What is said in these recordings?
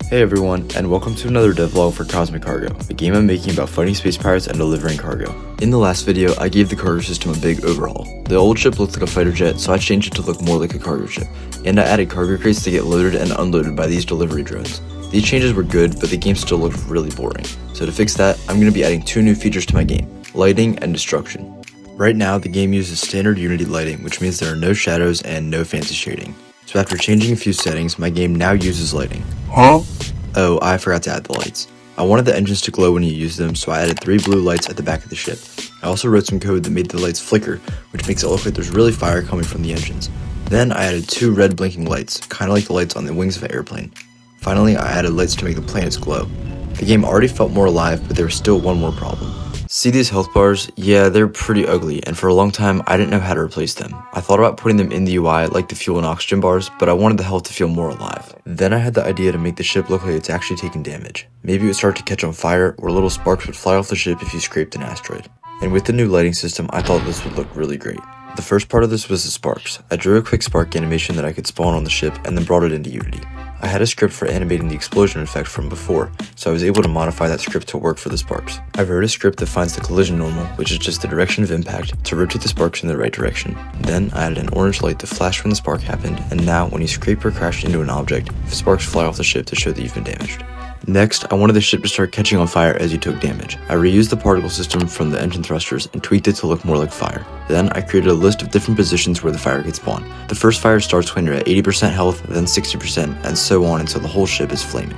Hey everyone, and welcome to another devlog for Cosmic Cargo, a game I'm making about fighting space pirates and delivering cargo. In the last video, I gave the cargo system a big overhaul. The old ship looked like a fighter jet, so I changed it to look more like a cargo ship, and I added cargo crates to get loaded and unloaded by these delivery drones. These changes were good, but the game still looked really boring. So to fix that, I'm going to be adding two new features to my game, lighting and destruction. Right now, the game uses standard Unity lighting, which means there are no shadows and no fancy shading. So after changing a few settings, my game now uses lighting. Oh, I forgot to add the lights. I wanted the engines to glow when you use them, so I added 3 blue lights at the back of the ship. I also wrote some code that made the lights flicker, which makes it look like there's really fire coming from the engines. Then I added 2 red blinking lights, kinda like the lights on the wings of an airplane. Finally, I added lights to make the planets glow. The game already felt more alive, but there was still one more problem. See these health bars? Yeah, they're pretty ugly, and for a long time, I didn't know how to replace them. I thought about putting them in the UI like the fuel and oxygen bars, but I wanted the health to feel more alive. Then I had the idea to make the ship look like it's actually taking damage. Maybe it would start to catch on fire, or little sparks would fly off the ship if you scraped an asteroid. And with the new lighting system, I thought this would look really great. The first part of this was the sparks. I drew a quick spark animation that I could spawn on the ship, and then brought it into Unity. I had a script for animating the explosion effect from before, so I was able to modify that script to work for the sparks. I wrote a script that finds the collision normal, which is just the direction of impact, to rotate the sparks in the right direction. Then I added an orange light to flash when the spark happened, and now when you scrape or crash into an object, sparks fly off the ship to show that you've been damaged. Next, I wanted the ship to start catching on fire as you took damage. I reused the particle system from the engine thrusters and tweaked it to look more like fire. Then I created a list of different positions where the fire could spawn. The first fire starts when you're at 80% health, then 60%, and so on until the whole ship is flaming.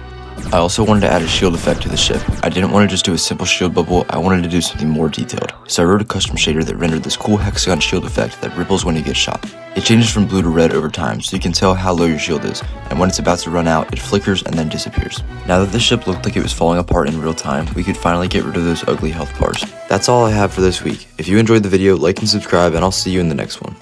I also wanted to add a shield effect to the ship. I didn't want to just do a simple shield bubble, I wanted to do something more detailed. So I wrote a custom shader that rendered this cool hexagon shield effect that ripples when you get shot. It changes from blue to red over time, so you can tell how low your shield is, and when it's about to run out, it flickers and then disappears. Now that the ship looked like it was falling apart in real time, we could finally get rid of those ugly health bars. That's all I have for this week. If you enjoyed the video, like and subscribe, and I'll see you in the next one.